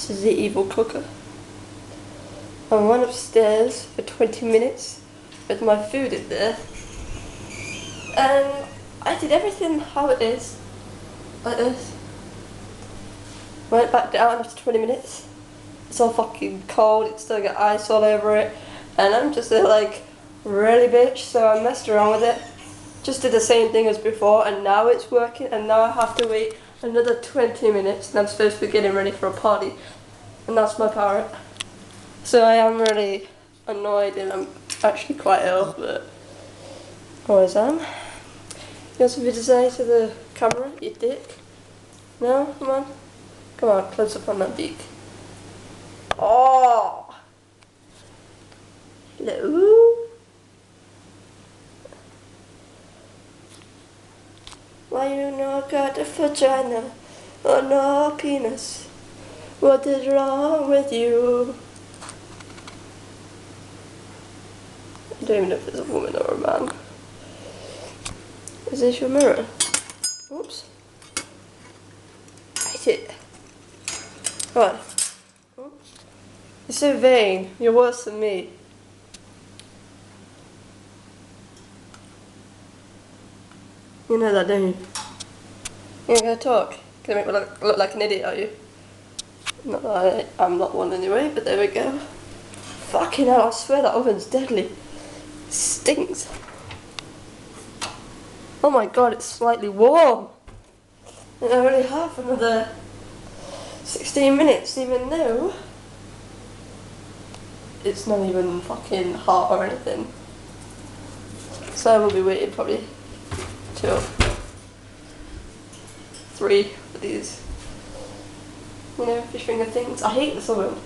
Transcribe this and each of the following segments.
This is the evil cooker. I went upstairs for 20 minutes with my food in there, and I did everything how it is, like this. Went back down after 20 minutes. It's all fucking cold, it's still got ice all over it, and I'm just like, really bitch, so I messed around with it. Just did the same thing as before, and now it's working, and now I have to wait another 20 minutes, and I'm supposed to be getting ready for a party, and that's my Parrot. So I am really annoyed, and I'm actually quite ill, but always am. You got something to say to the camera, you dick? No? Come on. Come on, close up on that beak. Oh! Hello? Why you not got a vagina or no penis? What is wrong with you? I don't even know if it's a woman or a man. Is this your mirror? Oops. Hate it. Come on. You're so vain. You're worse than me. You know that, don't you? You're gonna talk. Gonna make me look like an idiot, are you? Not that I'm not one anyway, but there we go. Fucking hell, I swear that oven's deadly. It stinks. Oh my god, it's slightly warm. And I only have another 16 minutes, even though it's not even fucking hot or anything. So I will be waiting probably till 3 for these, you know, fish finger things. I hate this oven.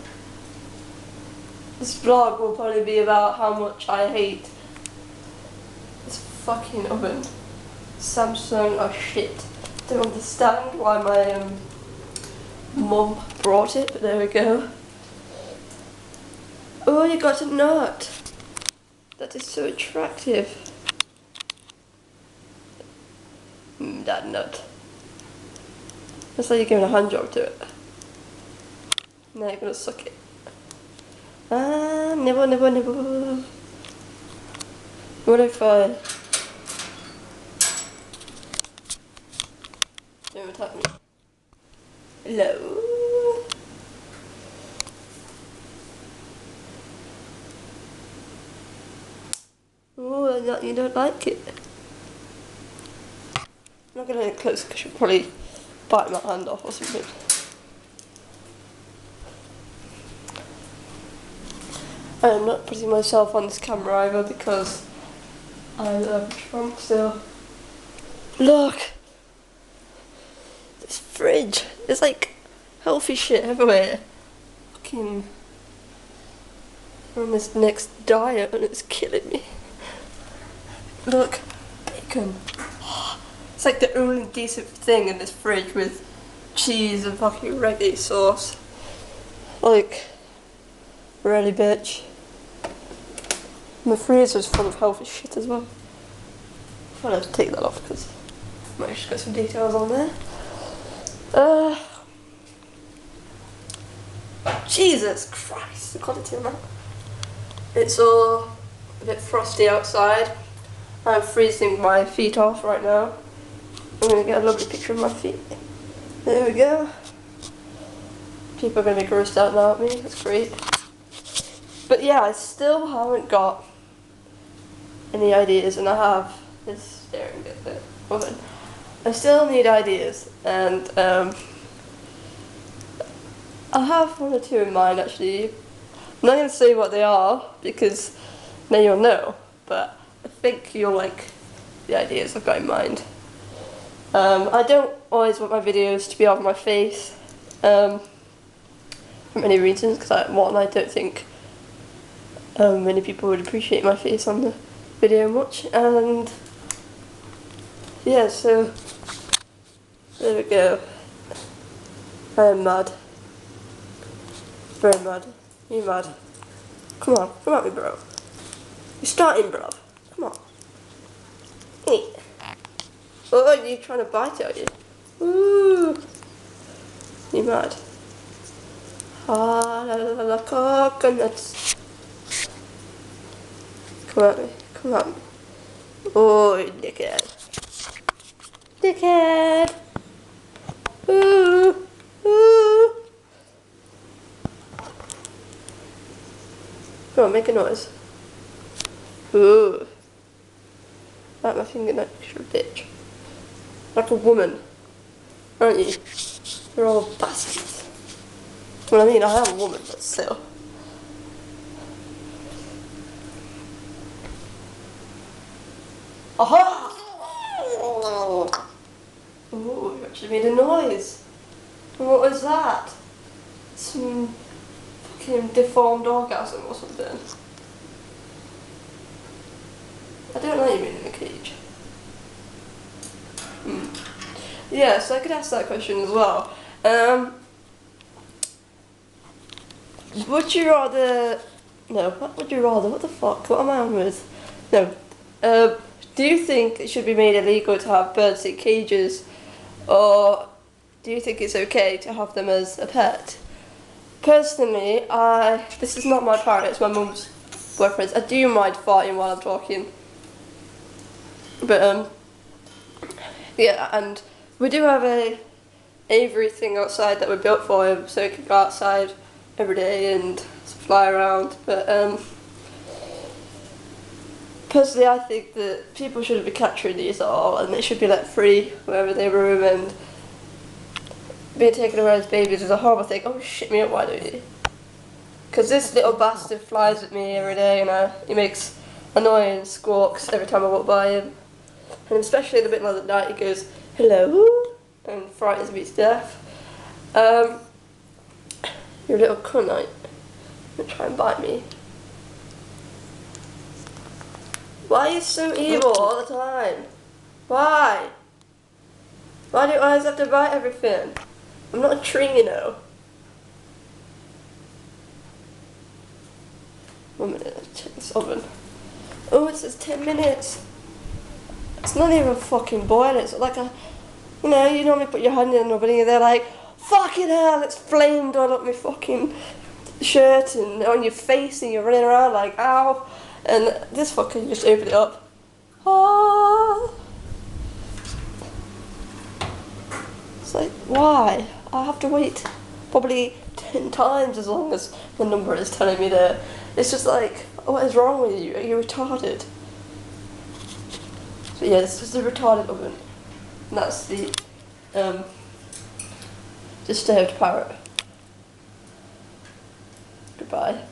This vlog will probably be about how much I hate this fucking oven. Samsung are shit. Don't understand why my mum brought it, but there we go. Oh, you got a nut. That is so attractive. That nut. That's like you're giving a hand job to it. Now you're gonna suck it. Ah, nibble, nibble, nibble. What if I... Don't attack me. Hello? Oh, you don't like it. I'm not gonna get close because she'll probably bite my hand off or something. I am not putting myself on this camera either because I love Trump still. Look! This fridge! There's like healthy shit everywhere. Fucking... I'm on this next diet and it's killing me. Look, bacon. It's like the only decent thing in this fridge with cheese and fucking reggae sauce. Like, really bitch. My freezer's full of healthy shit as well. I'll have to take that off because I might just got some details on there. Jesus Christ, the quality of that. It's all a bit frosty outside. I'm freezing my feet off right now. I'm going to get a lovely picture of my feet. There we go. People are going to be grossed out now at me, that's great. But yeah, I still haven't got any ideas, and I have this staring at the oven. I still need ideas, and I have one or two in mind actually. I'm not going to say what they are, because then you'll know, but I think you'll like the ideas I've got in mind. I don't always want my videos to be of my face, for many reasons, because I don't think many people would appreciate my face on the video much, and yeah, so there we go. I am mad. Very mad. You mad? Come on, come at me, bro. You're starting, bro. Come on. Eat. Oh, you're trying to bite it, are you? Ooh. You mad? Ah, la la la la, coconuts. Come at me, come at me. Oh, you dickhead. Dickhead! Ooh, ooh. Come on, make a noise. Ooh. Like my finger like you're a bitch. Like a woman. Aren't you? You're all bastards. Well, I mean, I am a woman, but still. Aha! Ooh, you actually made a noise. And what was that? Some fucking deformed orgasm or something. I don't know you being in a cage. Yeah, so I could ask that question as well. Would you rather... No, what would you rather? What the fuck? What am I on with? No. Do you think it should be made illegal to have birds in cages? Or do you think it's okay to have them as a pet? Personally, this is not my parrot, it's my mum's boyfriend's. I do mind farting while I'm talking. But, yeah, and we do have a aviary thing outside that we built for him, so he can go outside every day and fly around. But, personally, I think that people shouldn't be capturing these at all, and they should be let free wherever they roam, and being taken away as babies is a horrible thing. Oh, shit me up, why don't you? Because this little bastard flies at me every day, and he makes annoying squawks every time I walk by him. And especially in the middle of the night, he goes, hello, and frightens me to death. You're a little cunt, you're trying to bite me. Why are you so evil all the time? Why? Why do you always have to bite everything? I'm not a tree, you know. 1 minute, check this oven. Oh, it says 10 minutes. It's not even fucking boiling. It's like you normally put your hand in an oven and they're like, fucking hell, it's flamed all up my fucking shirt and on your face and you're running around like, ow. And this fucker, you just open it up. Ah. It's like, why? I have to wait probably 10 times as long as the number is telling me there. It's just like, what is wrong with you? Are you retarded? So yeah, this is the retarded oven. And that's the disturbed parrot. Goodbye.